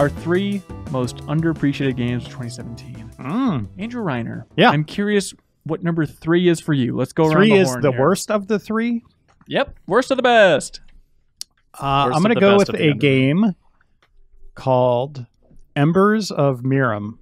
our 3 most underappreciated games of 2017. Andrew Reiner. Yeah. I'm curious what number 3 is for you. Let's go around 3 the is horn the here. worst of the 3. Yep. Worst of the best. I'm going to go with a game called Embers of Miram.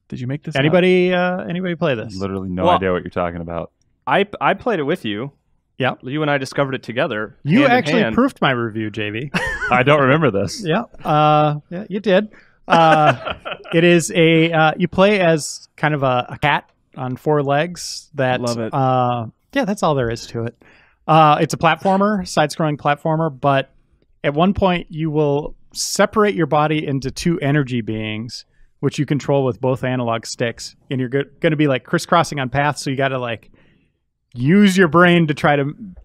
Did you make this Anybody play this? Literally no idea what you're talking about. I played it with you. Yeah. You and I discovered it together. You hand in actually hand. proofed my review, JV. I don't remember this. Yeah. Yeah, you did. It is you play as kind of a cat on 4 legs that Love it. Yeah, that's all there is to it. It's a platformer, side-scrolling platformer, but at one point you will separate your body into 2 energy beings, which you control with both analog sticks, and you're going to be like crisscrossing on paths, so you got to like use your brain to try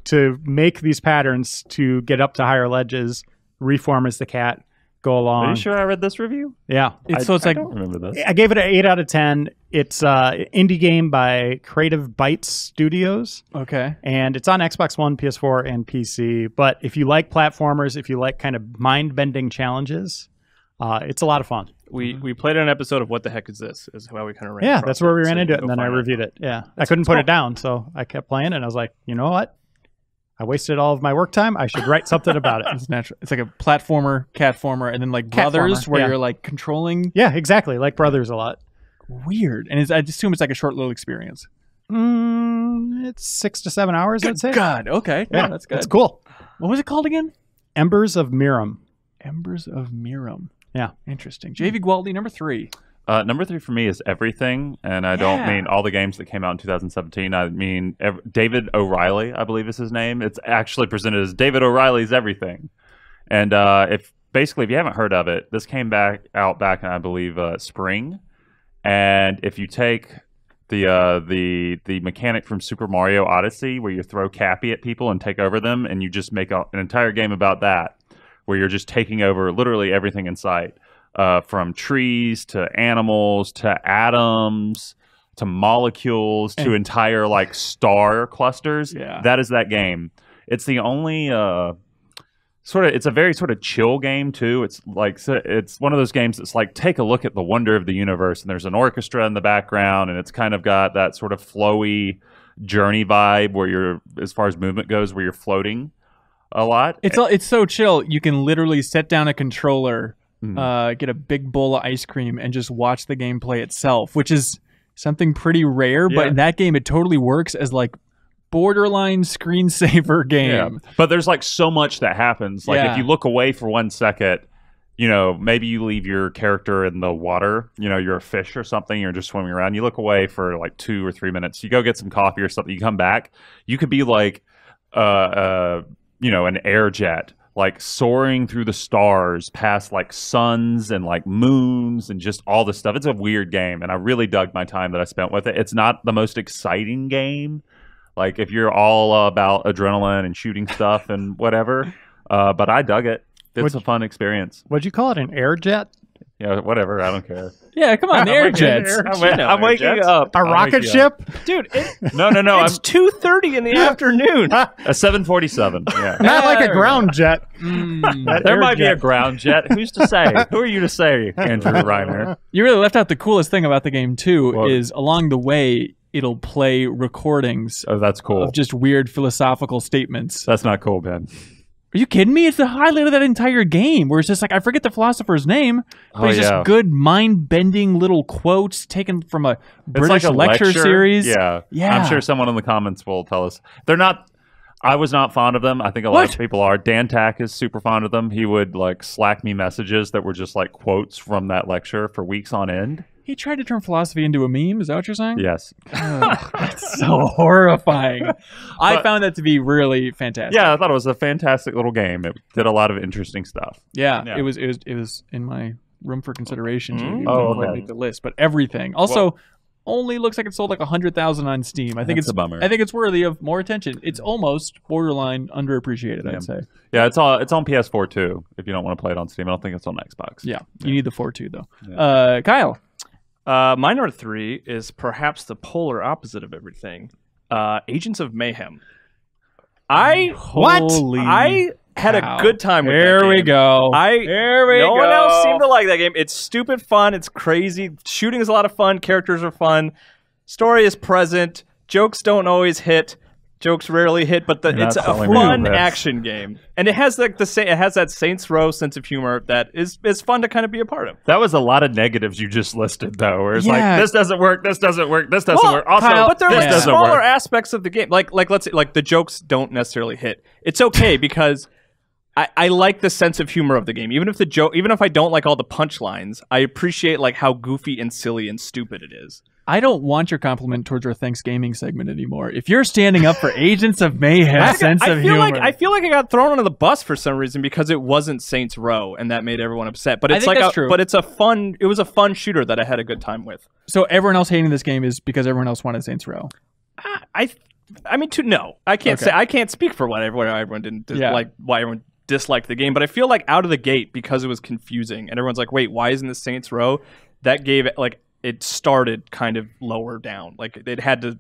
to make these patterns to get up to higher ledges, reform as the cat, go along. Are you sure I read this review? Yeah. I don't remember this. I gave it an 8 out of 10. It's an indie game by Creative Bites Studios, Okay. and it's on Xbox One, PS4, and PC. But if you like platformers, if you like kind of mind-bending challenges, it's a lot of fun. We played an episode of What the Heck Is This? Is how we kind of ran Yeah, across that's where we it, ran so into you it, can and go then I find reviewed it. Yeah, I couldn't put it down, so I kept playing it, and I was like, you know what? I wasted all of my work time. I should write something about it. It's natural. It's like a platformer, catformer, and then like Brothers, Catformer, where yeah. you're like controlling. Yeah, exactly. Like Brothers a lot. Weird. And I assume it's like a short little experience. It's 6 to 7 hours, I'd say. God. Okay. Yeah, that's good. It's cool. What was it called again? Embers of Miram. Embers of Miram. Yeah. Interesting. Javy Gwaltney, number 3. Number 3 for me is Everything, and I don't mean all the games that came out in 2017. I mean David O'Reilly, I believe is his name. It's actually presented as David O'Reilly's Everything. And if you haven't heard of it, this came out back in, I believe, spring. And if you take the mechanic from Super Mario Odyssey, where you throw Cappy at people and take over them, and you just make an entire game about that, where you're just taking over literally everything in sight. From trees to animals to atoms to molecules to entire like star clusters. Yeah. That is that game. It's the only it's a very sort of chill game too. It's like it's one of those games that's like take a look at the wonder of the universe, and there's an orchestra in the background, and it's kind of got that sort of flowy journey vibe where you're, as far as movement goes, where you're floating a lot. It's so chill. You can literally set down a controller, get a big bowl of ice cream, and just watch the game play itself, which is something pretty rare. But in that game, it totally works as like borderline screensaver game. Yeah. But there's like so much that happens. Like if you look away for 1 second, maybe you leave your character in the water, you're a fish or something, you're just swimming around. You look away for like 2 or 3 minutes. You go get some coffee or something. You come back. You could be like, an air jet, like soaring through the stars past like suns and like moons and just all this stuff. It's a weird game, and I really dug my time that I spent with it. It's not the most exciting game, like if you're all about adrenaline and shooting stuff and whatever, but I dug it. It's a fun experience. What'd you call it? An air jet? Yeah, whatever. I don't care. Yeah, come on, the air jets. I'm waking up. A rocket ship? Dude, No. it's 2:30 in the afternoon. A 747. Yeah. Not like a ground jet. There might be a ground jet. Who's to say? Who are you to say, Andrew Reiner? You really left out the coolest thing about the game too. What? Is along the way it'll play recordings. Oh, that's cool. Of just weird philosophical statements. That's not cool, Ben. Are you kidding me? It's the highlight of that entire game, where it's just like, I forget the philosopher's name, but it's just good mind-bending little quotes taken from a British like a lecture series. Yeah. Yeah. I'm sure someone in the comments will tell us. They're not. I was not fond of them. I think a lot of people are. Dan Tack is super fond of them. He would like Slack me messages that were just like quotes from that lecture for weeks on end. He tried to turn philosophy into a meme. Is that what you're saying? Yes. That's so horrifying. I found that to be really fantastic. Yeah, I thought it was a fantastic little game. It did a lot of interesting stuff. Yeah. It was in my room for consideration. Too. Oh, Didn't okay. make the list, but everything. Also, only looks like it sold like 100,000 on Steam. I think That's it's a bummer. I think it's worthy of more attention. It's almost borderline underappreciated, I'd say. Yeah, it's on PS4 too. If you don't want to play it on Steam, I don't think it's on Xbox. Yeah, you need the 4.2 though. Yeah. Kyle. My number 3 is perhaps the polar opposite of everything. Agents of Mayhem. I had a good time with Here that game. we go. No one else seemed to like that game. It's stupid fun. It's crazy. Shooting is a lot of fun. Characters are fun. Story is present. Jokes don't always hit. Jokes rarely hit, but it's a fun action game, and it has like it has that Saints Row sense of humor that is fun to kind of be a part of. That was a lot of negatives you just listed, though. Where it's like this doesn't work, this doesn't work, this doesn't work. Also, Kyle, but there were smaller aspects of the game, like let's say like the jokes don't necessarily hit. It's okay because I like the sense of humor of the game, even if I don't like all the punchlines, I appreciate like how goofy and silly and stupid it is. I don't want your compliment towards our Thanks Gaming segment anymore. If you're standing up for Agents of Mayhem, I feel like I got thrown under the bus for some reason because it wasn't Saints Row, and that made everyone upset. But it's but it's it was a fun shooter that I had a good time with. So everyone else hating this game is because everyone else wanted Saints Row. I mean, no, I can't say I can't speak for why everyone didn't like why everyone disliked the game, but I feel like out of the gate because it was confusing and everyone's like, wait, why isn't this Saints Row? That gave it like. It started kind of lower down. Like it had to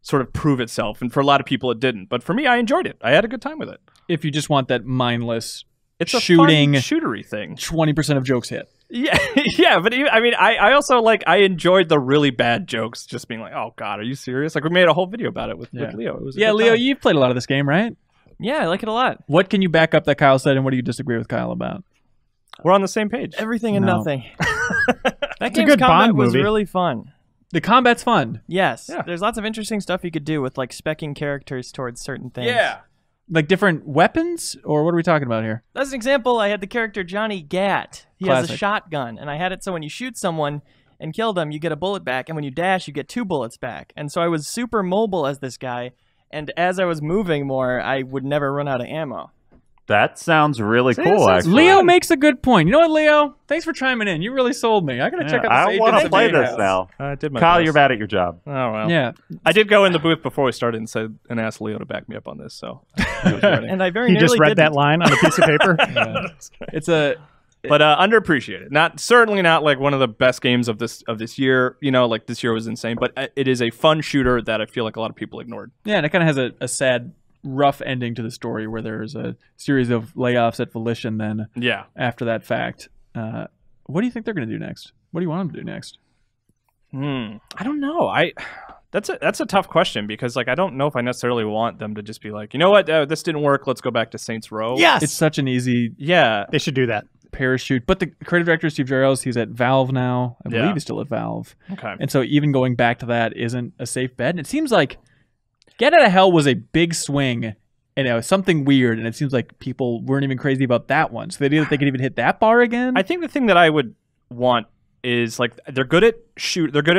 sort of prove itself. And for a lot of people, it didn't. But for me, I enjoyed it. I had a good time with it. If you just want that mindless it's shooting, a fun shootery thing. 20% of jokes hit. Yeah, yeah. But I also I enjoyed the really bad jokes. Just being like, oh God, are you serious? Like we made a whole video about it with Leo. It was Leo, you've played a lot of this game, right? Yeah, I like it a lot. What can you back up that Kyle said, and what do you disagree with Kyle about? We're on the same page. Everything and nothing. That game's good combat Bond was movie. really fun. The combat's fun. Yes. Yeah. There's lots of interesting stuff you could do with like speccing characters towards certain things. Yeah. Like different weapons? Or what are we talking about here? As an example, I had the character Johnny Gat. He has a shotgun, and I had it so when you shoot someone and kill them, you get a bullet back, and when you dash, you get 2 bullets back. And so I was super mobile as this guy, and as I was moving more, I would never run out of ammo. That sounds really cool, actually. Leo makes a good point. You know what, Leo? Thanks for chiming in. You really sold me. I got to check out this. I want to play this now. I did my Kyle, best. you're bad at your job. Oh, well. Yeah. I did go in the booth before we started and asked Leo to back me up on this. So and I very he nearly just read didn't. that line on a piece of paper. But underappreciated. Certainly not like one of the best games of this year. You know, like this year was insane. But it is a fun shooter that I feel like a lot of people ignored. Yeah, and it kind of has a sad, rough ending to the story where there's a series of layoffs at Volition then after that fact. What do you think they're going to do next? What do you want them to do next? I don't know. That's a tough question because like I don't know if I necessarily want them to just be like, you know what, this didn't work, let's go back to Saints Row. Yes! It's such an easy they should do that. parachute. But the creative director, Steve Jarrells, he's at Valve now. I believe he's still at Valve. Okay. And so even going back to that isn't a safe bet. And it seems like Get Out of Hell was a big swing, and it was something weird, and it seems like people weren't even crazy about that one. So the idea that they could even hit that bar again? I think the thing that I would want is like they're good at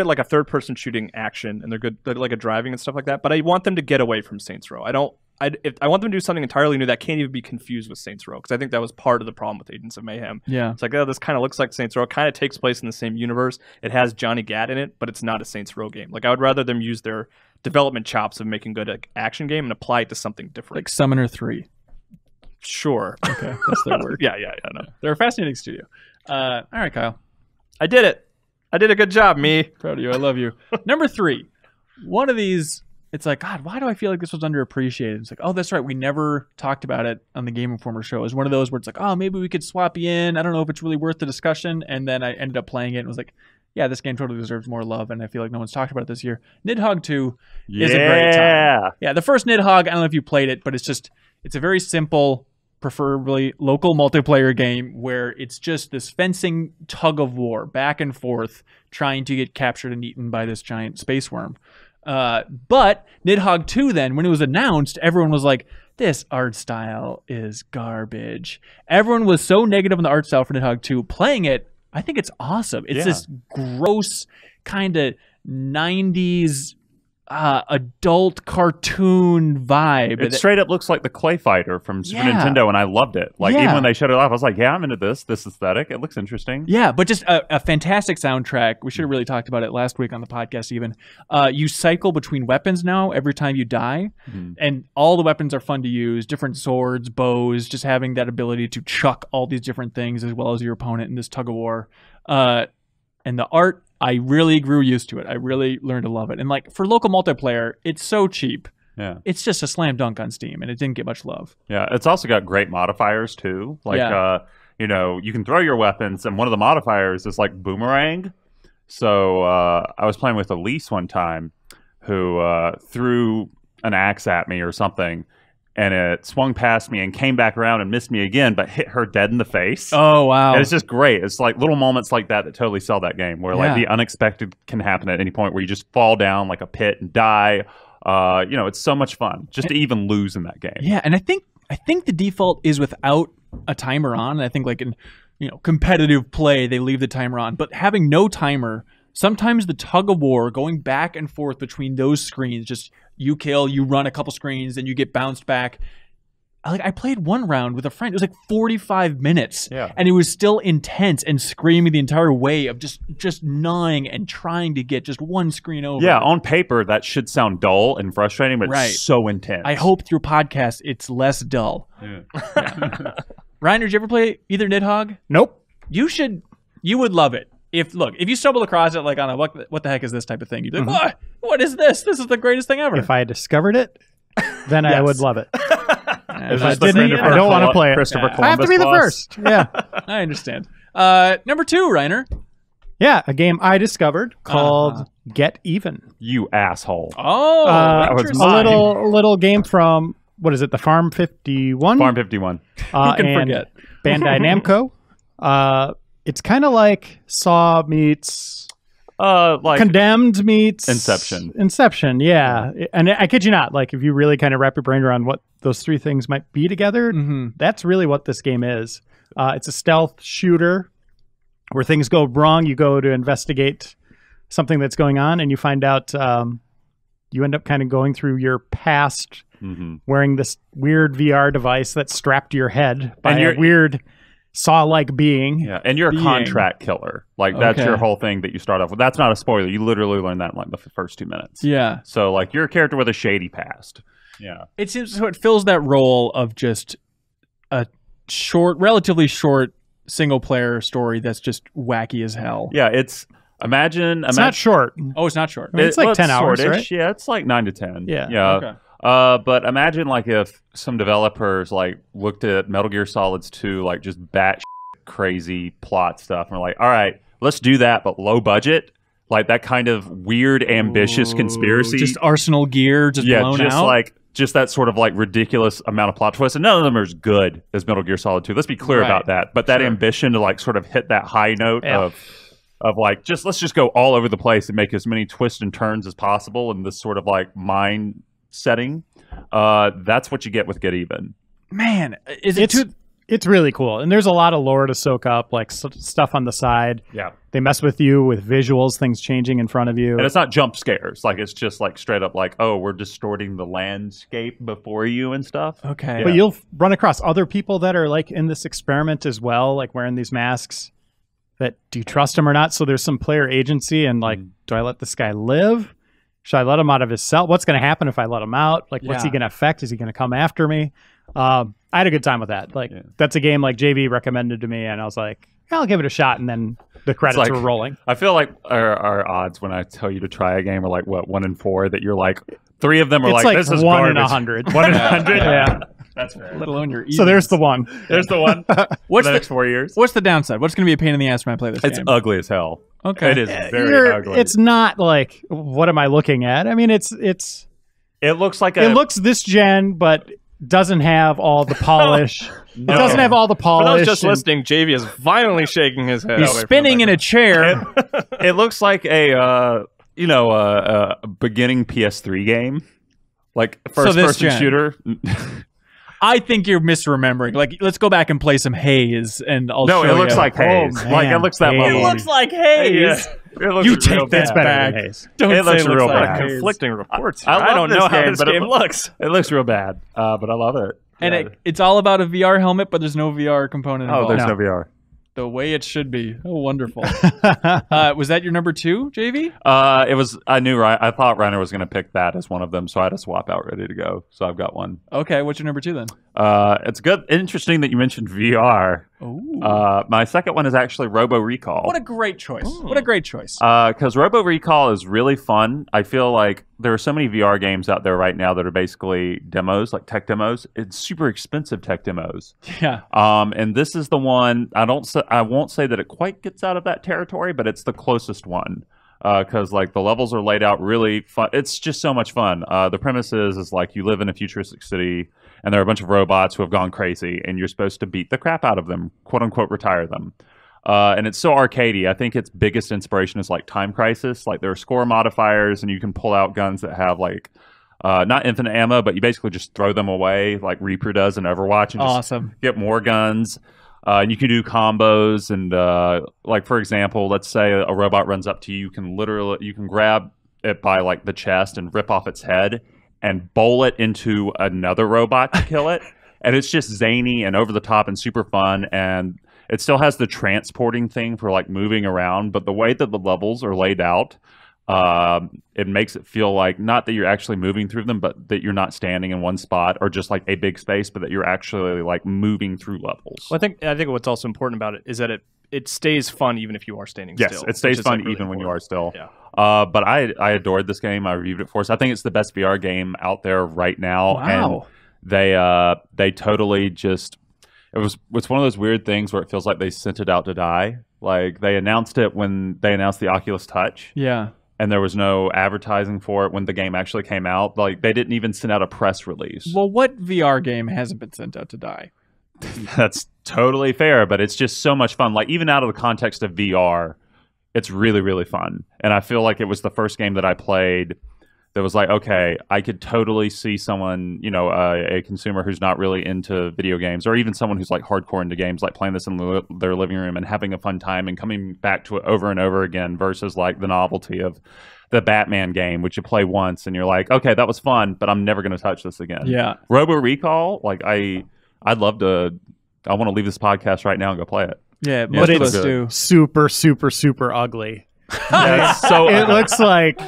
like a third-person shooting action, and they're good at like a driving and stuff like that. But I want them to get away from Saints Row. I want them to do something entirely new that can't even be confused with Saints Row, because I think that was part of the problem with Agents of Mayhem. Yeah, it's like, oh, this kind of looks like Saints Row. It kind of takes place in the same universe. It has Johnny Gat in it, but it's not a Saints Row game. Like I would rather them use their development chops of making good action game and apply it to something different. Like Summoner 3. Sure. Okay, that's their work. Yeah. No, they're a fascinating studio. All right, Kyle. I did it. I did a good job, me. Proud of you. I love you. Number 3. One of these, it's like, God, why do I feel like this was underappreciated? It's like, oh, that's right. We never talked about it on the Game Informer show. It was one of those where it's like, oh, maybe we could swap you in. I don't know if it's really worth the discussion. And then I ended up playing it and was like, yeah, this game totally deserves more love, and I feel like no one's talked about it this year. Nidhogg 2 is a great time. Yeah, the first Nidhogg, I don't know if you played it, but it's a very simple, preferably local multiplayer game where it's just this fencing tug of war, back and forth, trying to get captured and eaten by this giant space worm. But Nidhogg 2 then, when it was announced, everyone was like, this art style is garbage. Everyone was so negative on the art style for Nidhogg 2. Playing it, I think it's awesome. It's this gross kind of 90s adult cartoon vibe. It straight up looks like the Clay Fighter from Super Nintendo, and I loved it. Like even when they showed it off, I was like, yeah, I'm into this aesthetic. It looks interesting. Yeah, but just a fantastic soundtrack. We should have really talked about it last week on the podcast even. You cycle between weapons now every time you die, and all the weapons are fun to use. Different swords, bows, just having that ability to chuck all these different things as well as your opponent in this tug of war. And the art, I really grew used to it. I really learned to love it. And like for local multiplayer, it's so cheap. it's just a slam dunk on Steam, and it didn't get much love. Yeah, it's also got great modifiers too. Like, you know, you can throw your weapons, and one of the modifiers is like boomerang. So I was playing with Elise one time, who threw an axe at me or something, and it swung past me and came back around and missed me again, but hit her dead in the face. Oh, wow. And it's just great. It's like little moments like that totally sell that game, where like the unexpected can happen at any point, where you just fall down like a pit and die. You know, it's so much fun just to even lose in that game. Yeah, and I think the default is without a timer on. And I think like in competitive play, they leave the timer on. But having no timer, sometimes the tug of war going back and forth between those screens, just you kill, you run a couple screens, then you get bounced back. Like, I played one round with a friend. It was like 45 minutes. Yeah. And it was still intense and screaming the entire way of just gnawing and trying to get just one screen over. Yeah, on paper, that should sound dull and frustrating, but it's so intense. I hope through podcasts it's less dull. Yeah. Reiner, did you ever play either Nidhogg? Nope. You would love it. If you stumbled across it like on a what the heck is this type of thing, you'd be like, what is this? This is the greatest thing ever. If I discovered it, then I would love it. If I didn't, I don't want to play it. Christopher Columbus I have to be the first. Yeah. I understand. Number 2, Reiner. Yeah, a game I discovered called Get Even. You asshole. Oh, that was mine. a little game from, what is it, the Farm 51? Farm 51. Who can and forget? Bandai Namco. It's kind of like Saw meets Like Condemned meets Inception. Inception, yeah. And I kid you not, like if you really kind of wrap your brain around what those three things might be together, that's really what this game is. It's a stealth shooter where things go wrong. You go to investigate something that's going on, and you find out you end up kind of going through your past wearing this weird VR device that's strapped to your head by a weird Saw-like being. Yeah, and you're a contract killer. Like, that's your whole thing that you start off with. That's not a spoiler. You literally learn that in like the first 2 minutes. Yeah. So, like, you're a character with a shady past. Yeah. It seems so. It fills that role of just a relatively short single-player story that's just wacky as hell. Yeah, it's not short. Oh, it's not short. I mean, it's like 10 hours, right? Yeah, it's like 9 to 10. Yeah. Okay. But imagine like if some developers like looked at Metal Gear Solids 2, like just batshit crazy plot stuff, and were like, all right, let's do that, but low budget. Like that kind of weird, ambitious conspiracy. Just Arsenal gear, blown out. Just that sort of like ridiculous amount of plot twists. And none of them are as good as Metal Gear Solid 2. Let's be clear about that. But that ambition to like sort of hit that high note of like, let's just go all over the place and make as many twists and turns as possible in this sort of like mind setting. That's what you get with Get Even. Man, it's really cool, and there's a lot of lore to soak up, like stuff on the side. Yeah, they mess with you with visuals, things changing in front of you, and it's not jump scares. Like, it's just like straight up like, oh, we're distorting the landscape before you and stuff. Okay, but you'll run across other people that are like in this experiment as well, like wearing these masks. That, do you trust him or not? So there's some player agency, and like, do I let this guy live? Should I let him out of his cell? What's going to happen if I let him out? Like, what's he going to affect? Is he going to come after me? I had a good time with that. Like, that's a game like JV recommended to me, and I was like, I'll give it a shot. And then the credits were rolling. I feel like our odds when I tell you to try a game are like, what, 1 in 4? That you're like, 3 of them are like this is 1 garbage. in 100. 1 in 100? Yeah. That's fair. Let alone your So there's the one. There's the one. What's the next 4 years? What's the downside? What's going to be a pain in the ass when I play this game? It's ugly as hell. Okay. It is very ugly. It's not like, what am I looking at? I mean, it looks like it looks this gen, but doesn't have all the polish. No. It doesn't have all the polish. For those just listening, JV is violently shaking his head. He's spinning in a chair. It looks like a beginning PS3 game, like first-person shooter. I think you're misremembering. Like, let's go back and play some Haze, and I'll show it looks you. like Haze. Like, it looks that level. It looks like Haze. It looks You real take that bad. back. Don't It looks say real like bad. Haze. Conflicting reports. I don't love know this how game, this but game looks. It looks real bad, but I love it. And it's all about a VR helmet, but there's no VR component involved. There's no VR. The way it should be. Oh, wonderful. Was that your number 2, JV? It was. I thought Reiner was going to pick that as one of them, so I had to swap out ready to go. So I've got one. Okay, what's your number 2 then? It's good. Interesting that you mentioned VR My second one is actually Robo Recall. What a great choice. What a great choice. Because Robo Recall is really fun. I feel like there are so many VR games out there right now that are basically demos, like tech demos. It's super expensive tech demos. Yeah. And this is the one, I won't say that it quite gets out of that territory, but it's the closest one. Because like the levels are laid out really fun. It's just so much fun. The premise is like you live in a futuristic city and there are a bunch of robots who have gone crazy and you're supposed to beat the crap out of them, quote unquote, retire them. And it's so arcadey. I think its biggest inspiration is like Time Crisis. Like there are score modifiers and you can pull out guns that have like not infinite ammo, but you basically just throw them away like Reaper does in Overwatch and just get more guns. And you can do combos and like for example, let's say a robot runs up to you, you can grab it by like the chest and rip off its head and bowl it into another robot to kill it. And it's just zany and over the top and super fun. And it still has the transporting thing for like moving around, but the way that the levels are laid out, it makes it feel like not that you're actually moving through them, but that you're not standing in one spot or just like a big space, but that you're actually like moving through levels. Well, I think what's also important about it is that it stays fun even if you are standing still. Yes, it stays fun even when you are still. Yeah. But I adored this game. I reviewed it for us. I think it's the best VR game out there right now. Wow. And they totally just it's one of those weird things where it feels like they sent it out to die. Like they announced it when they announced the Oculus Touch. Yeah. And there was no advertising for it when the game actually came out. Like they didn't even send out a press release. Well, what VR game hasn't been sent out to die? That's totally fair, but it's just so much fun. Like even out of the context of VR, it's really, really fun. And I feel like it was the first game that I played that was like, okay, I could totally see someone, you know, a consumer who's not really into video games, or even someone who's like hardcore into games, like playing this in their living room and having a fun time and coming back to it over and over again, versus like the novelty of the Batman game, which you play once and you're like, okay, that was fun, but I'm never going to touch this again. Yeah. Robo Recall, like I want to leave this podcast right now and go play it. Yeah, but it's do. super, super, super ugly. Yeah, so it looks like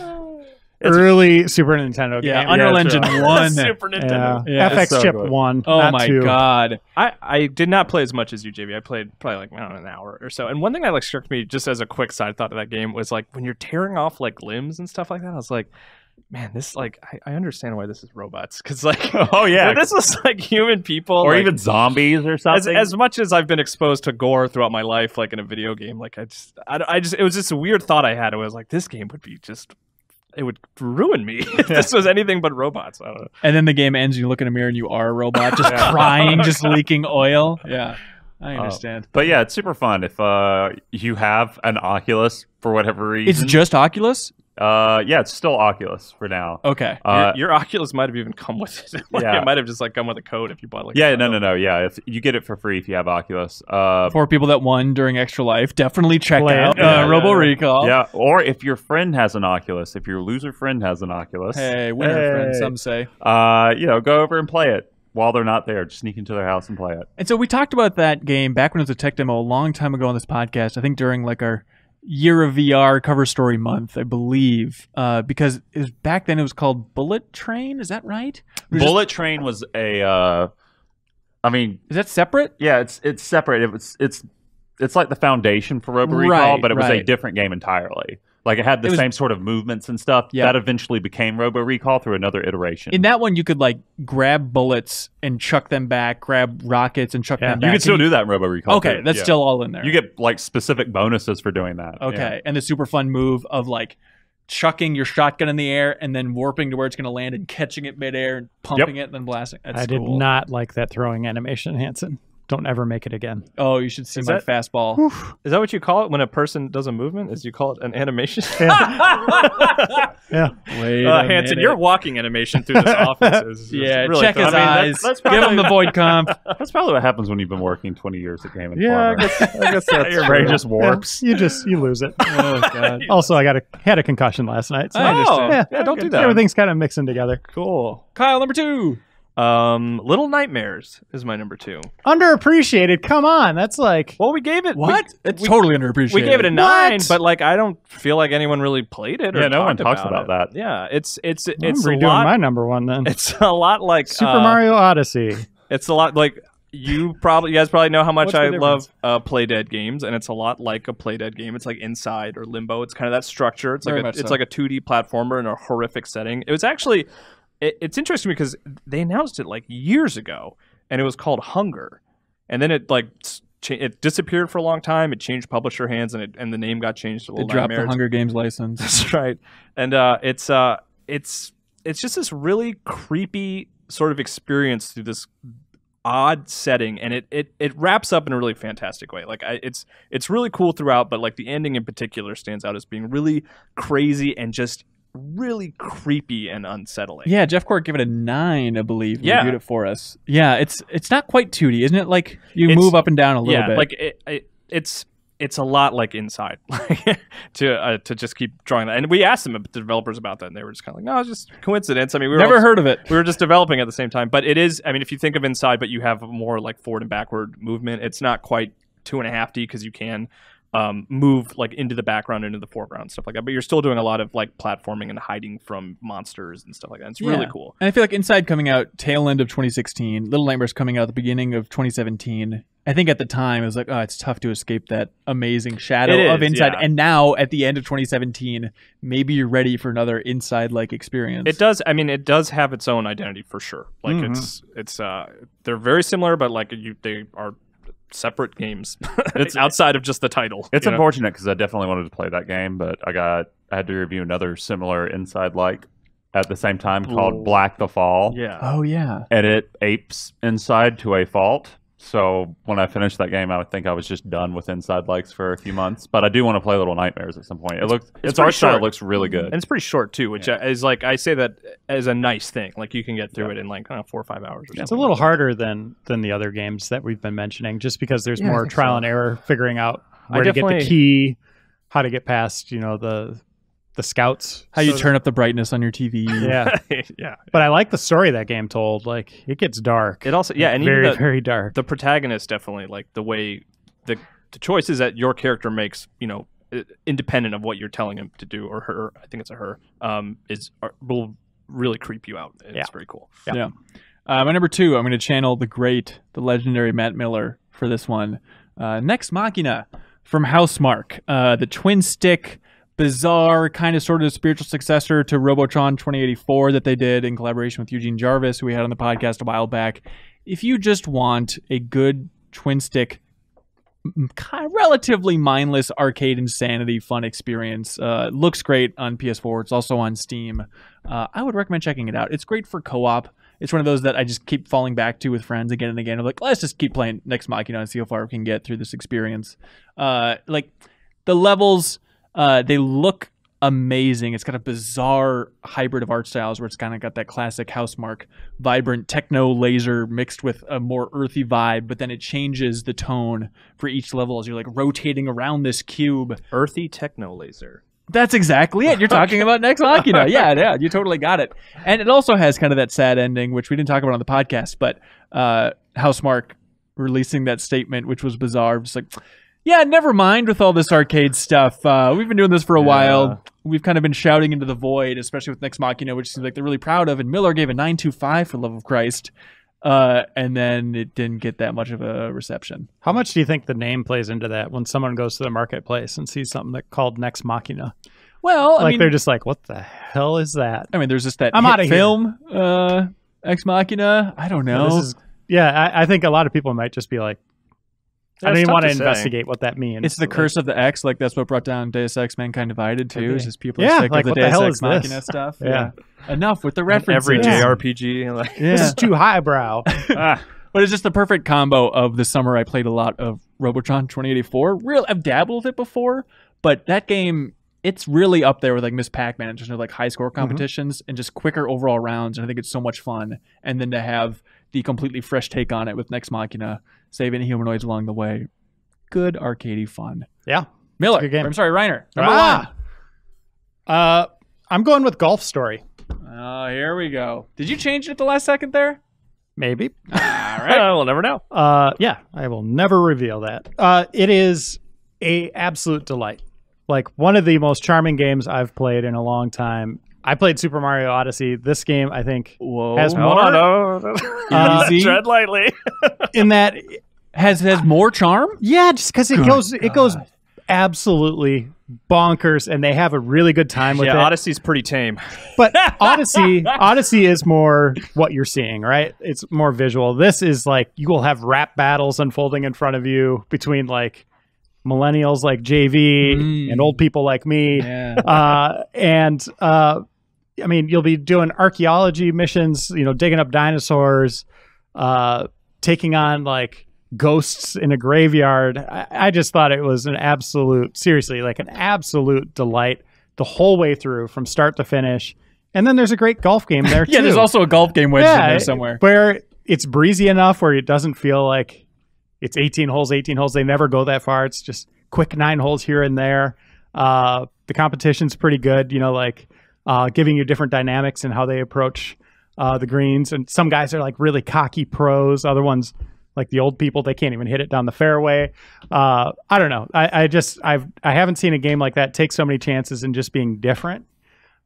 early Super Nintendo game. Yeah, Unreal Engine 1. Super Nintendo. Yeah. FX so chip good. 1. Oh not my 2. god. I did not play as much as you, JV. I played probably like, I don't know, an hour or so. And one thing that like struck me just as a quick side thought of that game was like when you're tearing off like limbs and stuff like that, I was like, man, this like I understand why this is robots, because like oh yeah, if this was like human people or like, even zombies or something. As much as I've been exposed to gore throughout my life, like in a video game, like I just it was just a weird thought I had. It was like this game would be just. It would ruin me if this was anything but robots. I don't know. And then the game ends, you look in a mirror and you are a robot, just crying, just leaking oil. Yeah, I understand. But yeah, it's super fun. If you have an Oculus for whatever reason. It's just Oculus? Yeah, it's still Oculus for now. Okay. Your Oculus might have even come with it. Like, Yeah. It might have just like come with a code if you bought like Yeah, no. Yeah, if you get it for free if you have Oculus. For people that won during Extra Life, definitely check Play out it. Robo Recall. Yeah, or if your friend has an Oculus, if your loser friend has an Oculus. Hey, winner friend, some say. Go over and play it while they're not there. Just sneak into their house and play it. And so we talked about that game back when it was a tech demo a long time ago on this podcast. I think during like our Year of VR cover story month, I believe, because it was, back then it was called Bullet Train. Is that right? Bullet Train was a. Is that separate? Yeah, it's separate. It's like the foundation for Robo Recall, but it was a different game entirely. Like it had the same sort of movements and stuff. Yeah. That eventually became Robo Recall through another iteration. In that one, you could like grab bullets and chuck them back, grab rockets and chuck them back. You can still do that in Robo Recall. Okay, too. that's still all in there. You get like specific bonuses for doing that. Okay, and the super fun move of like chucking your shotgun in the air and then warping to where it's going to land and catching it midair and pumping it and then blasting. That's I did not like that throwing animation, Hanson. Don't ever make it again. Oh, you should see my fastball. Is that what you call it when a person does a movement? Is you call it an animation? Yeah. Wait Hanson, your walking animation through this office is really check his eyes. Give him the void comp. That's probably what happens when you've been working 20 years at Game Yeah, Informer. I guess that's your brain just warps. Yeah, you lose it. Oh god. Also, I had a concussion last night. So I understand. Yeah, don't do that. Everything's kind of mixing together. Cool. Kyle, number 2. Little Nightmares is my number 2. Underappreciated. Come on, that's like. Well, we gave it It's totally underappreciated. We gave it a 9, What? but like I don't feel like anyone really played it. Or Yeah, no one talked talks about that. Yeah, it's I'm a redoing lot. my number one then. It's a lot like Super Mario Odyssey. It's a lot like you guys probably know how much I love Playdead games, and it's a lot like a Playdead game. It's like Inside or Limbo. It's kind of that structure. It's like like a 2D platformer in a horrific setting. It was actually it's interesting because they announced it like years ago, and it was called Hunger, and then it like it disappeared for a long time. It changed publisher hands, and the name got changed to Little Nightmares. They dropped the Nightmares. Hunger Games license. That's right, and it's just this really creepy sort of experience through this odd setting, and it wraps up in a really fantastic way. Like it's really cool throughout, but like the ending in particular stands out as being really crazy and just really creepy and unsettling. Yeah, Jeff Court gave it a 9, I believe. He reviewed it for us. Yeah, it's not quite 2D, isn't it? Like you move up and down a little bit. Like it's a lot like Inside, to just keep drawing that. And we asked them, the developers, about that, and they were just kind of like, no, it's just coincidence. I mean, we never heard of it. We were just developing at the same time. But it is, I mean, if you think of Inside, but you have more like forward and backward movement, it's not quite 2.5D because you can move like into the background, into the foreground, stuff like that. But you're still doing a lot of like platforming and hiding from monsters and stuff like that. It's really cool. And I feel like Inside coming out tail end of 2016, Little Nightmares coming out at the beginning of 2017. I think at the time it was like, oh, it's tough to escape that amazing shadow of Inside. And now at the end of 2017, maybe you're ready for another Inside-like experience. It does. I mean, it does have its own identity for sure. Like it's they're very similar, but like they are separate games. It's outside of just the title. It's unfortunate because I definitely wanted to play that game, but I had to review another similar Inside-like at the same time called Black the Fall. Yeah. Oh yeah. And it apes Inside to a fault. So when I finished that game, I would think I was just done with Inside likes for a few months. But I do want to play Little Nightmares at some point. Its art style looks really good, and it's pretty short too, which is like, I say that as a nice thing. Like you can get through it in like 4 or 5 hours. Or something. It's a little harder than the other games that we've been mentioning, just because there's more trial and error, figuring out where to get the key, how to get past the scouts, how you turn up the brightness on your TV. Yeah. But I like the story that game told. Like, it gets dark. It also, and very, even very dark. The protagonist definitely, like the way the choices that your character makes, independent of what you're telling him to do, or her, I think it's a her, will really creep you out. It's very cool. Yeah. My number 2, I'm going to channel the legendary Matt Miller for this one. Nex Machina from Housemarque, the twin stick, bizarre kind of sort of spiritual successor to Robotron 2084 that they did in collaboration with Eugene Jarvis, who we had on the podcast a while back. If you just want a good twin stick, kind of relatively mindless arcade insanity fun experience, looks great on PS4. It's also on Steam. I would recommend checking it out. It's great for co-op. It's one of those that I just keep falling back to with friends again and again. I'm like, let's just keep playing Nex Machina and see how far we can get through this experience. Like the levels, they look amazing. It's got a bizarre hybrid of art styles where it's kind of got that classic Housemarque vibrant techno laser mixed with a more earthy vibe, but then it changes the tone for each level as you're like rotating around this cube. Earthy techno laser. That's exactly it. You're talking about Nex Machina. Yeah, you totally got it. And it also has kind of that sad ending, which we didn't talk about on the podcast, but Housemarque releasing that statement, which was bizarre. Just like, yeah, never mind with all this arcade stuff. We've been doing this for a while. We've kind of been shouting into the void, especially with Nex Machina, which seems like they're really proud of. And Miller gave a 9.25 for the love of Christ. And then it didn't get that much of a reception. How much do you think the name plays into that when someone goes to the marketplace and sees something called Nex Machina? Well, I mean, they're just like, what the hell is that? I mean, there's just that hit film, Ex Machina. I don't know. I think a lot of people might just be like, I don't even want to investigate what that means. It's the curse of the X. Like, that's what brought down Deus Ex Mankind Divided, too. Is just people are sick of the Deus Ex Machina stuff. Yeah. Enough with the references. Every JRPG. This is too highbrow. But it's just the perfect combo of the summer I played a lot of Robotron 2084. I've dabbled with it before, but that game, it's really up there with like Miss Pac-Man in terms of like high score competitions and just quicker overall rounds. And I think it's so much fun. And then to have the completely fresh take on it with Nex Machina, save any humanoids along the way. Good arcadey fun. Yeah. Miller. I'm sorry, Reiner. Number 1. I'm going with Golf Story. Oh, here we go. Did you change it at the last second there? Maybe. All right. We'll never know. Yeah, I will never reveal that. It is a absolute delight. Like one of the most charming games I've played in a long time. I played Super Mario Odyssey. This game, I think, has more. Easy. Tread lightly. In that has more charm. Yeah, just because it goes absolutely bonkers, and they have a really good time with it. Odyssey's pretty tame, but Odyssey is more what you're seeing, right? It's more visual. This is like you will have rap battles unfolding in front of you between like millennials like JV and old people like me, I mean, you'll be doing archaeology missions, digging up dinosaurs, taking on like ghosts in a graveyard. I just thought it was an absolute delight the whole way through from start to finish. And then there's a great golf game there too. Yeah, there's also a golf game wedged in there somewhere. Where it's breezy enough where it doesn't feel like it's 18 holes. They never go that far. It's just quick 9 holes here and there. The competition's pretty good, giving you different dynamics and how they approach the greens. And some guys are like really cocky pros. Other ones, like the old people, they can't even hit it down the fairway. I don't know. I haven't seen a game like that take so many chances and just being different.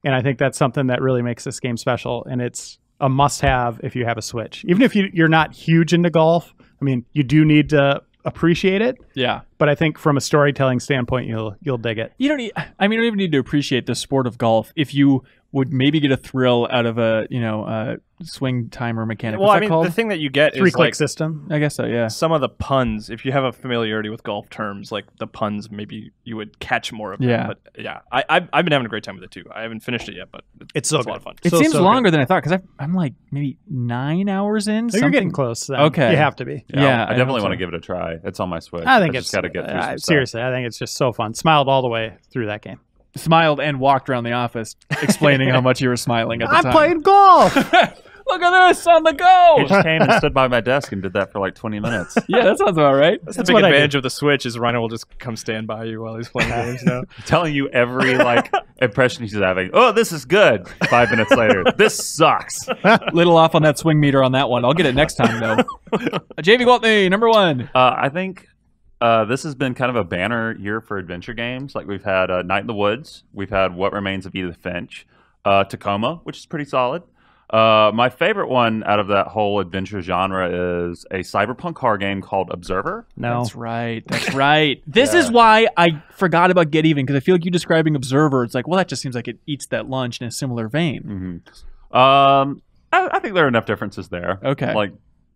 And I think that's something that really makes this game special. And it's a must-have if you have a Switch. Even if you're not huge into golf, I mean, you do need to appreciate it. Yeah. But I think from a storytelling standpoint, you'll dig it. You don't even need to appreciate the sport of golf if you would maybe get a thrill out of a swing timer mechanic. Well, What's that called? The thing that you get is 3-click system. I guess so, yeah. Some of the puns, if you have a familiarity with golf terms, like the puns, maybe you would catch more of them. Yeah. But yeah, I've been having a great time with it too. I haven't finished it yet, but it's a lot of fun. It seems longer than I thought because I'm like maybe 9 hours in. So you're getting close. Then. Okay. You have to be. Yeah, I definitely want to give it a try. It's on my Switch. I think it's got to get through some seriously, I think it's just so fun. Smiled all the way through that game. Smiled and walked around the office explaining how much you were smiling at the time. I'm playing golf. Look at this on the go. He just came and stood by my desk and did that for like 20 minutes. Yeah, that sounds about right. That's the big advantage of the Switch is Reiner will just come stand by you while he's playing games now. Telling you every impression he's having. Oh, this is good. 5 minutes later, this sucks. Little off on that swing meter on that one. I'll get it next time though. Javy Gwaltney, number 1. I think this has been kind of a banner year for adventure games. Like we've had Night in the Woods. We've had What Remains of Edith Finch. Tacoma, which is pretty solid. My favorite one out of that whole adventure genre is a cyberpunk horror game called Observer. No. That's right. This is why I forgot about Get Even, because I feel like you describing Observer, it's like, well, that just seems like it eats that lunch in a similar vein. Mm-hmm. I think there are enough differences there. Okay. Like,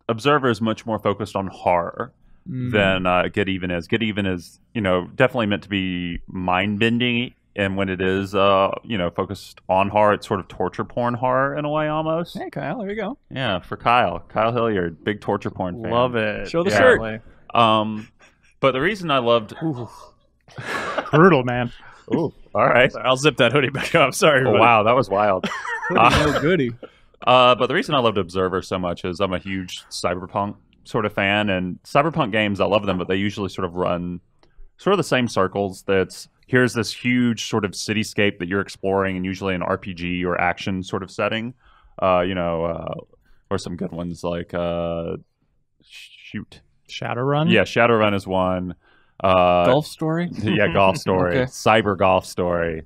Observer is much more focused on horror than Get Even is. Get Even is, definitely meant to be mind-bending. And when it is, focused on horror, it's sort of torture porn horror in a way, almost. Hey, Kyle, there you go. Yeah, for Kyle Hilliard, big torture porn fan. Love it. Show the shirt. But the reason I loved brutal, man. Ooh, all right. Sorry, I'll zip that hoodie back up. Sorry. Oh, wow, that was wild. Goody. But the reason I loved Observer so much is I'm a huge cyberpunk sort of fan, and cyberpunk games, I love them, but they usually sort of run sort of the same circles. Here's this huge sort of cityscape that you're exploring, and usually an RPG or action sort of setting, or some good ones like Shadowrun. Yeah, Shadowrun is one. Golf Story? Yeah, Golf Story. Okay. Cyber Golf Story.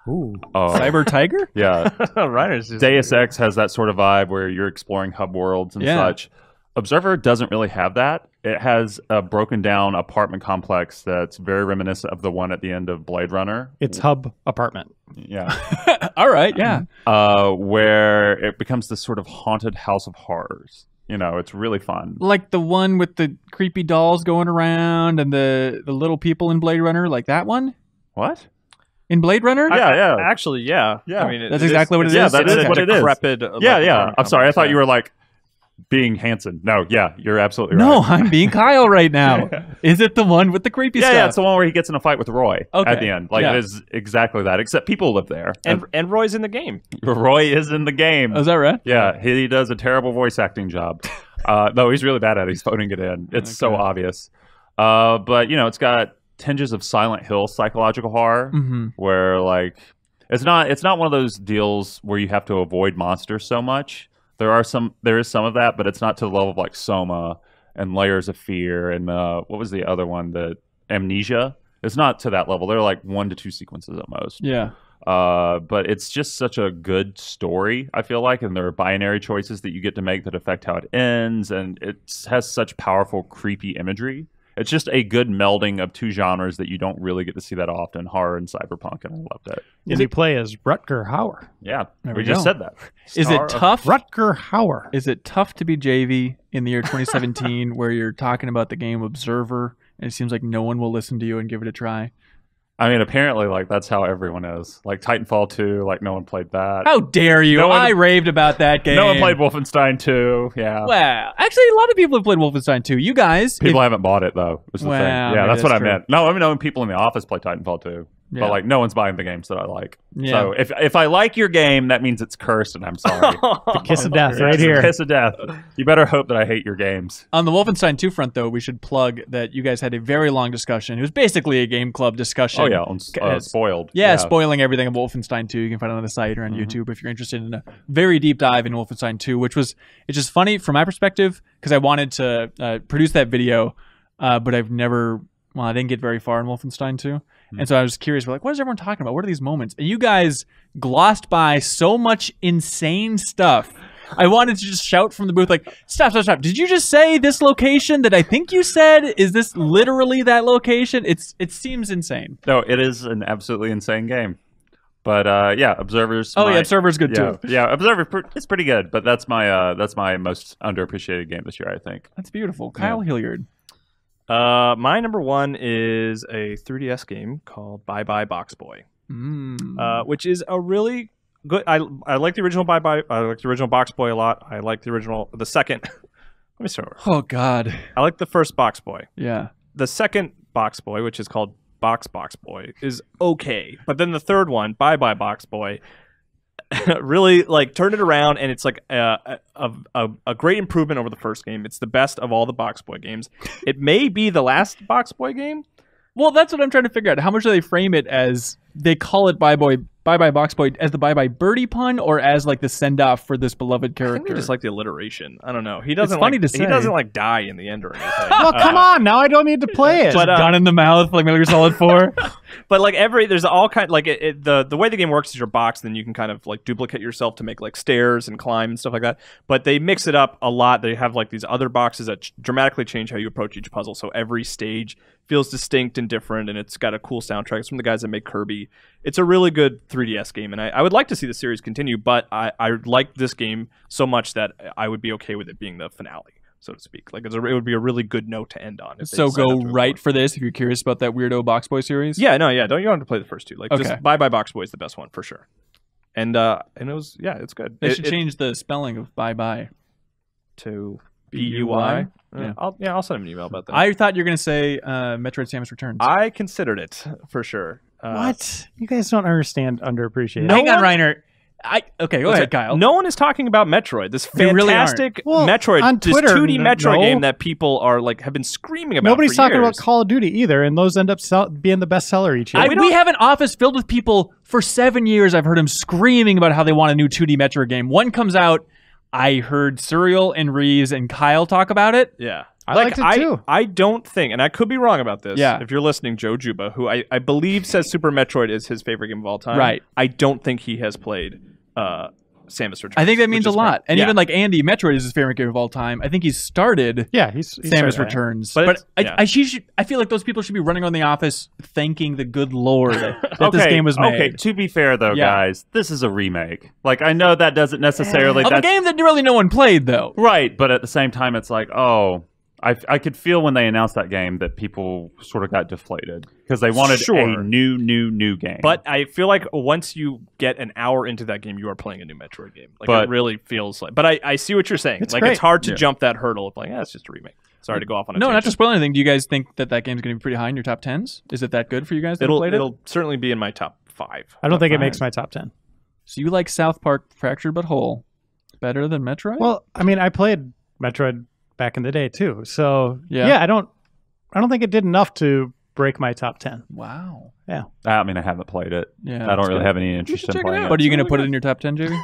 Ooh. Cyber Tiger? Yeah. Reiner's just Deus Ex has that sort of vibe where you're exploring hub worlds and such. Observer doesn't really have that. It has a broken down apartment complex that's very reminiscent of the one at the end of Blade Runner. It's hub apartment. Yeah. All right, yeah. Where it becomes this sort of haunted house of horrors. It's really fun. Like the one with the creepy dolls going around and the little people in Blade Runner, like that one? What? In Blade Runner? Yeah. Actually, yeah. Yeah. I mean, that's exactly what it is. Yeah, that is what it is. Decrepit, Yeah. I'm sorry. I thought you were like being Hanson. No, yeah, you're absolutely right. No, I'm being Kyle right now. Is it the one with the creepy stuff? Yeah, it's the one where he gets in a fight with Roy at the end. Yeah. It is exactly that, except people live there. And Roy's in the game. Roy is in the game. Oh, is that right? Yeah, he does a terrible voice acting job. No, he's really bad at it. He's phoning it in. It's so obvious. But, it's got tinges of Silent Hill psychological horror, where, it's not one of those deals where you have to avoid monsters so much. There is some of that, but it's not to the level of like Soma and Layers of Fear and what was the other one? The Amnesia. It's not to that level. They're like 1 to 2 sequences at most. Yeah. But it's just such a good story, I feel like, and there are binary choices that you get to make that affect how it ends, and it has such powerful, creepy imagery. It's just a good melding of two genres that you don't really get to see that often, horror and cyberpunk, and I loved it. And you play as Rutger Hauer. Yeah, we we just said that. Is it tough? Rutger Hauer. Is it tough to be Javy in the year 2017 where you're talking about the game Observer and it seems like no one will listen to you and give it a try? I mean, apparently, like, that's how everyone is. Like, Titanfall 2, like, no one played that. How dare you? I raved about that game. No one played Wolfenstein 2, yeah. Well, actually, a lot of people have played Wolfenstein 2. You guys. People haven't bought it, though, is the thing. Yeah, that's what I meant. No, I mean, people in the office play Titanfall 2. Yeah. But, like, no one's buying the games that I like. Yeah. So if I like your game, that means it's cursed, and I'm sorry. The kiss of death right here. Kiss of death. You better hope that I hate your games. On the Wolfenstein 2 front, though, we should plug that you guys had a very long discussion. It was basically a game club discussion. Oh, yeah, on Spoiled. Yeah, spoiling everything of Wolfenstein 2. You can find it on the site or on YouTube if you're interested in a very deep dive in Wolfenstein 2, which was, it's just funny from my perspective, because I wanted to produce that video, but I didn't get very far in Wolfenstein 2. And so I was curious, we're like, what is everyone talking about? What are these moments? And you guys glossed by so much insane stuff. I wanted to just shout from the booth, like, stop. Did you just say this location that I think you said? Is this literally that location? It seems insane. No, it is an absolutely insane game. But yeah, Observer's. Observer's good too. Yeah, Observer is pretty good. But that's my most underappreciated game this year, I think. That's beautiful. Kyle Hilliard. My number one is a 3DS game called Bye Bye Box Boy, which is a really good. I like the original Bye Bye. I like the original Box Boy a lot. I like the second. Let me start over. Oh God. I like the first Box Boy. Yeah. The second Box Boy, which is called Box Boy, is okay. But then the third one, Bye Bye Box Boy, really like turned it around, and it's like a great improvement over the first game. It's the best of all the Box Boy games. It may be the last Box Boy game. Well, that's what I'm trying to figure out. How much do they frame it as? They call it Bye Bye Box Boy as the Bye Bye Birdie pun, or as like the send off for this beloved character? I think they just like the alliteration. I don't know. He doesn't. It's funny to say. He doesn't like die in the end or anything. Well, come on, now I don't need to play it. But, gun in the mouth, like Metal Gear Solid 4. But like there's all kind like the way the game works is your box, then you can kind of like duplicate yourself to make like stairs and climb and stuff like that. But they mix it up a lot. They have like these other boxes that dramatically change how you approach each puzzle. So every stage feels distinct and different, and it's got a cool soundtrack. It's from the guys that make Kirby. It's a really good 3DS game, and I would like to see the series continue, but I like this game so much that I would be okay with it being the finale, so to speak. Like it would be a really good note to end on. So go right for this if you're curious about that weirdo Box Boy series. Yeah, no, yeah. You don't have to play the first two. Like just Bye Bye Box Boy is the best one for sure. And it was it's good. They should change the spelling of Bye Bye to B-U-Y. Yeah. I'll send him an email about that. I thought you were going to say Metroid Samus Returns. I considered it for sure. What? You guys don't understand Underappreciated. Hang on, Reiner. Go ahead, Kyle. No one is talking about Metroid. This fantastic Metroid, on Twitter, this 2D Metroid game that people are like have been screaming about. Nobody's for talking years. about Call of Duty either, and those end up being the best seller each year. We have an office filled with people for 7 years. I've heard them screaming about how they want a new 2D Metroid game. One comes out. I heard Serial and Reeves and Kyle talk about it. Yeah. I liked it too. I don't think, and I could be wrong about this. Yeah. If you're listening, Joe Juba, who I believe says Super Metroid is his favorite game of all time. Right. I don't think he has played Samus Returns. I think that means a lot. And even like Andy, Metroid is his favorite game of all time. I think he's started he's Samus Returns. But I feel like those people should be running around the office thanking the good Lord that this game was made. Okay, to be fair though, guys, this is a remake. Like I know that doesn't necessarily of a game that really no one played though. Right, but at the same time it's like, I could feel when they announced that game that people sort of got deflated because they wanted a new game. But I feel like once you get an hour into that game, you are playing a new Metroid game. Like it really feels like. But I see what you're saying. It's it's hard to jump that hurdle of like, it's just a remake. Sorry to go off on a tangent. Not to spoil anything. Do you guys think that game's going to be pretty high in your top 10s? Is it that good for you guys? It'll certainly be in my top 5. I don't think it makes my top 10. So you like South Park Fractured But Whole better than Metroid? Well, I mean, I played Metroid back in the day too. So I don't think it did enough to break my top 10. Wow. Yeah. I mean, I haven't played it. Yeah. I don't really have any interest in playing it. But are you going to put it in your top 10, Javy?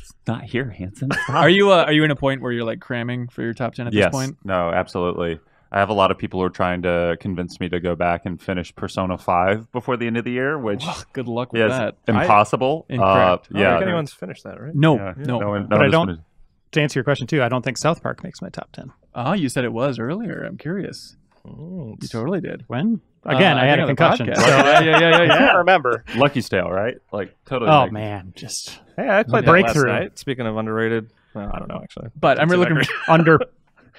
It's not here, Hanson. Are you in a point where you're like cramming for your top 10 at this point? No, absolutely. I have a lot of people who are trying to convince me to go back and finish Persona 5 before the end of the year, which good luck with that. Impossible. Incorrect. I don't think anyone's finished that, right? No, Yeah. no. But I don't. To answer your question too, I don't think South Park makes my top 10. Oh, you said it was earlier. I'm curious. You totally did. When? Again, I had a concussion. So, yeah. I can't remember. Lucky's Tale, right? Like totally. Oh man, just Hey, I played Breakthrough. that last night. Speaking of underrated, well, I don't know actually. But I'm really looking under.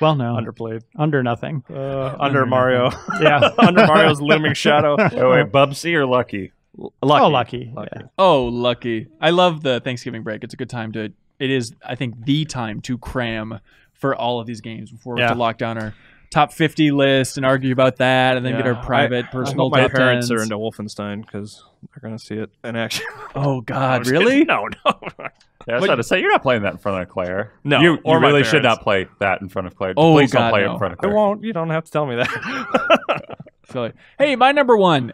Well, no, underplayed. under nothing. Under Mario. Yeah, Under Mario's looming shadow. Oh, wait, Bubsy or Lucky? Lucky. Oh, lucky. Yeah. Oh, lucky. I love the Thanksgiving break. It's a good time to. It is, I think, the time to cram for all of these games before we have to lock down our top 50 list and argue about that, and then get our private personal. I hope my top parents 10s. are into Wolfenstein because they're gonna see it in action. Oh God, really? No. Yeah, I was about to say you're not playing that in front of Claire. No, you or my really should parents. not play that in front of Claire. Oh, Please God, don't play it no. in front of I Claire. won't. You don't have to tell me that. So, hey, my number one.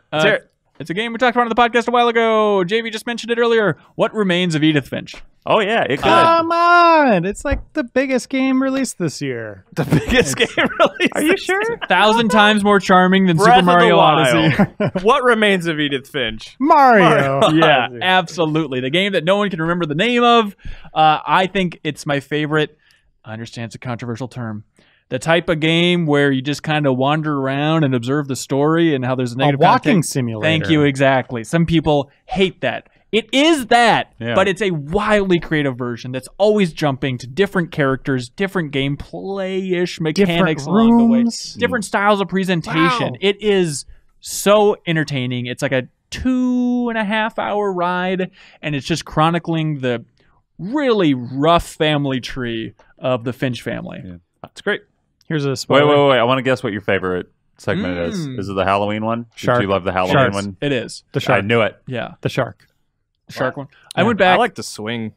It's a game we talked about on the podcast a while ago. JV just mentioned it earlier. What Remains of Edith Finch? Oh yeah, it could. Come on, it's like the biggest game released this year. The biggest game released. Are you sure? 1,000 times more charming than Breath Super of the Mario Wild. Odyssey. What Remains of Edith Finch? Mario. Yeah, absolutely. The game that no one can remember the name of. I think it's my favorite. I understand it's a controversial term. The type of game where you just kind of wander around and observe the story and how there's a negative walking context. simulator. Thank you, exactly. Some people hate that. It is that, but it's a wildly creative version that's always jumping to different characters, different gameplay-ish mechanics along the way, different styles of presentation. Wow. It is so entertaining. It's like a 2.5-hour ride, and it's just chronicling the really rough family tree of the Finch family. Yeah. That's great. Here's a spoiler. Wait. I want to guess what your favorite segment is. Is it the Halloween one? Shark. Did you love the Halloween Sharks. one? It is. The shark. I knew it. Yeah. The shark. The shark one. I went back. I like the swing.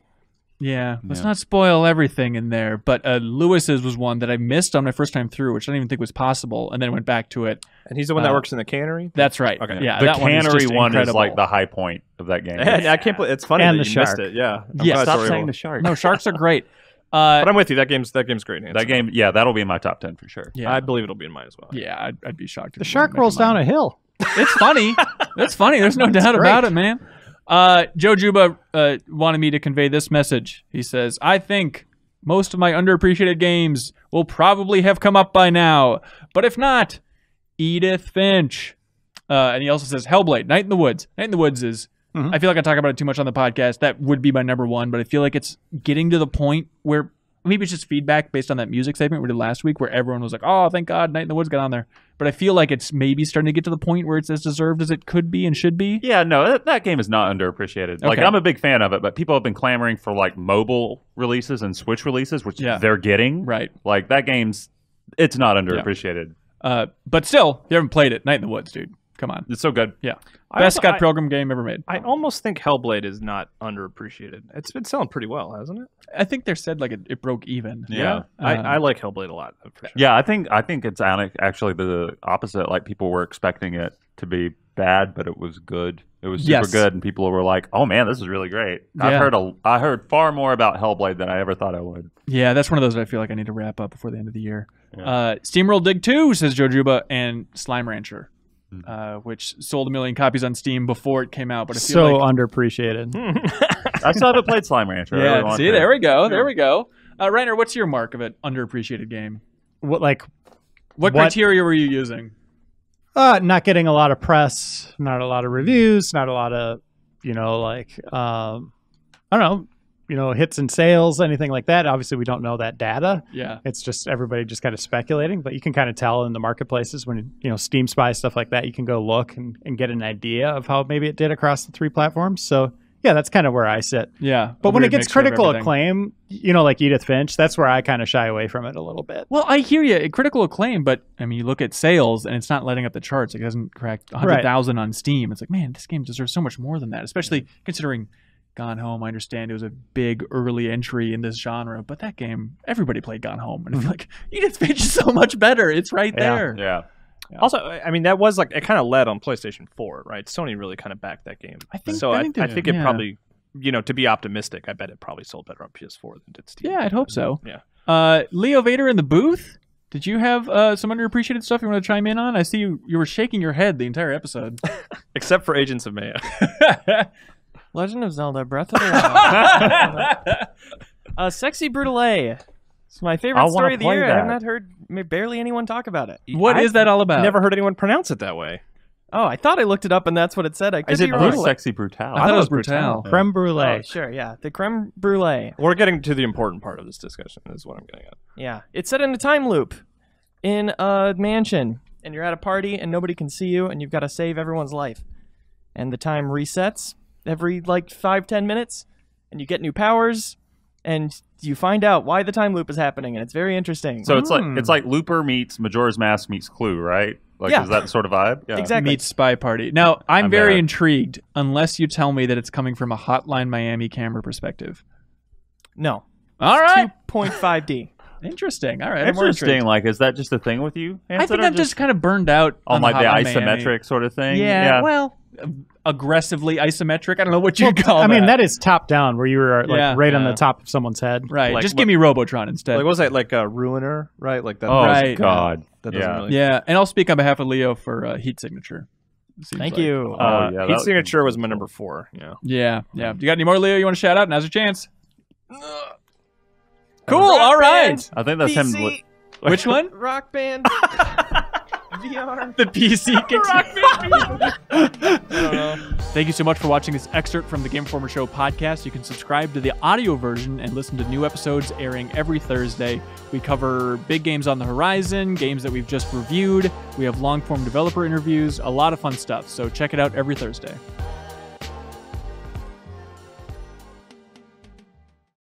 Yeah, let's not spoil everything in there. But Lewis's was one that I missed on my first time through, which I didn't even think was possible, and then went back to it. And he's the one that works in the cannery? That's right. Okay. Yeah, The that cannery one is just like the high point of that game. And I can't believe it's funny And that the you missed shark. it. Yeah. I'm Yeah, glad Stop it's saying real. the shark. No, sharks are great. But I'm with you. That game's great. Hanson. That game, yeah, that'll be in my top 10 for sure. Yeah, I believe it'll be in mine as well. yeah, I'd be shocked. The shark rolls down a hill. It's funny. That's funny. There's no doubt about it, man. Joe Juba wanted me to convey this message. He says, I think most of my underappreciated games will probably have come up by now. But if not, Edith Finch. And he also says, Hellblade, Night in the Woods. Night in the Woods is, I feel like I talk about it too much on the podcast. That would be my number one, but I feel like it's getting to the point where maybe it's just feedback based on that music segment we did last week where everyone was like, oh, thank God Night in the Woods got on there. But I feel like it's maybe starting to get to the point where it's as deserved as it could be and should be. Yeah, no, that game is not underappreciated. Like, Okay. I'm a big fan of it, but people have been clamoring for, like, mobile releases and Switch releases, which they're getting. Right. Like, that game's, it's not underappreciated. But still, if you haven't played it, Night in the Woods, dude. Come on. It's so good. Yeah. Best Scott Pilgrim game ever made. I almost think Hellblade is not underappreciated. It's been selling pretty well, hasn't it? I think they said like it broke even. Yeah. I like Hellblade a lot. For sure. Yeah, I think it's actually the opposite. Like, people were expecting it to be bad, but it was good. It was super good, and people were like, "Oh man, this is really great." Yeah. I heard far more about Hellblade than I ever thought I would. Yeah, that's one of those that I feel like I need to wrap up before the end of the year. Yeah. SteamWorld Dig 2, says Joe Juba, and Slime Rancher, which sold 1 million copies on Steam before it came out. But I feel So like underappreciated. I still haven't played Slime Rancher. I really want see, to. there we go. There we go. Reiner, what's your mark of an underappreciated game? What criteria were you using? Not getting a lot of press, not a lot of reviews, not a lot of, I don't know, hits and sales, anything like that. Obviously, we don't know that data. Yeah. It's just everybody just kind of speculating, but you can kind of tell in the marketplaces when, Steam Spy, stuff like that, you can go look and get an idea of how maybe it did across the 3 platforms. So, yeah, that's kind of where I sit. Yeah. But when it gets critical acclaim, like Edith Finch, that's where I kind of shy away from it a little bit. Well, I hear you. Critical acclaim, but I mean, you look at sales and it's not letting up the charts. It hasn't cracked 100,000 on Steam. It's like, man, this game deserves so much more than that, especially considering Gone Home. I understand it was a big early entry in this genre, but that game, everybody played Gone Home. And I feel like Edith Finch is so much better. It's right there. Yeah. Also, I mean, that was like, it kind of led on PlayStation 4, right? Sony really kind of backed that game. I think it probably, to be optimistic, I bet it probably sold better on PS4 than did Steam. Yeah, I'd hope so. Yeah. Leo Vader in the booth. Did you have some underappreciated stuff you want to chime in on? I see you were shaking your head the entire episode. Except for Agents of Maya. Legend of Zelda Breath of the Wild. Sexy Brûlée. It's my favorite story of the year. I have not heard barely anyone talk about it. What is that all about? Never heard anyone pronounce it that way. Oh, I thought I looked it up and that's what it said. I could be wrong. Sexy Brutale? I thought it was Brutale. Creme brulee. Oh, sure, yeah. The creme brulee. We're getting to the important part of this discussion, is what I'm getting at. Yeah. It's set in a time loop in a mansion, and you're at a party and nobody can see you, and you've got to save everyone's life. And the time resets every 5-10 minutes, and you get new powers, and you find out why the time loop is happening, and it's very interesting. So it's like Looper meets Majora's Mask meets Clue, right? Is that the sort of vibe? Yeah. Exactly. Meets Spy Party. Now, I'm very intrigued, unless you tell me that it's coming from a Hotline Miami camera perspective. No. All right. 2.5D. Interesting. All right. Interesting. Is that just a thing with you, Hanson, I think I'm just kind of burned out on the Hotline isometric Miami. sort of thing. Yeah. Well, aggressively isometric. I don't know what you'd call that. I mean, that is top down, where you were right on the top of someone's head. Right. Just give me Robotron instead. What was that? Ruiner, right? Like that. Oh, right. God. That doesn't really... Yeah. And I'll speak on behalf of Leo for Heat Signature. Thank you. Heat Signature was my number 4. Yeah. Yeah. You got any more, Leo, you want to shout out? Now's your chance. Cool. All right. I think that's PC. him. Which one? Rock Band. VR. The PC I don't know. Thank you so much for watching this excerpt from the Game Informer Show podcast. You can subscribe to the audio version and listen to new episodes airing every Thursday. We cover big games on the horizon, games that we've just reviewed. We have long-form developer interviews, a lot of fun stuff. So check it out every Thursday.